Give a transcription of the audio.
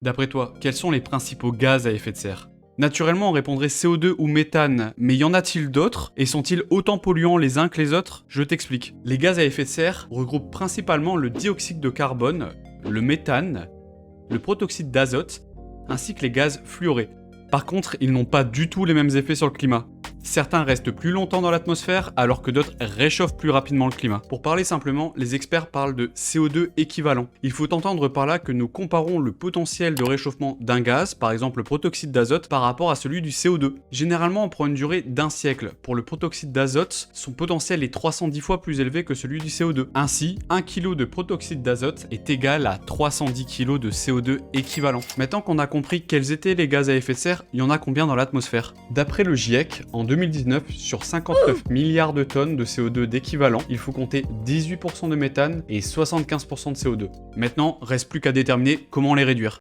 D'après toi, quels sont les principaux gaz à effet de serre? Naturellement, on répondrait CO2 ou méthane, mais y en a-t-il d'autres? Et sont-ils autant polluants les uns que les autres? Je t'explique. Les gaz à effet de serre regroupent principalement le dioxyde de carbone, le méthane, le protoxyde d'azote, ainsi que les gaz fluorés. Par contre, ils n'ont pas du tout les mêmes effets sur le climat. Certains restent plus longtemps dans l'atmosphère alors que d'autres réchauffent plus rapidement le climat. Pour parler simplement, les experts parlent de CO2 équivalent. Il faut entendre par là que nous comparons le potentiel de réchauffement d'un gaz, par exemple le protoxyde d'azote, par rapport à celui du CO2. Généralement, on prend une durée d'1 siècle. Pour le protoxyde d'azote, son potentiel est 310 fois plus élevé que celui du CO2. Ainsi, 1 kg de protoxyde d'azote est égal à 310 kg de CO2 équivalent. Maintenant qu'on a compris quels étaient les gaz à effet de serre, il y en a combien dans l'atmosphère? D'après le GIEC, en 2019, sur 59 milliards de tonnes de CO2 d'équivalent, il faut compter 18% de méthane et 75% de CO2. Maintenant, reste plus qu'à déterminer comment les réduire.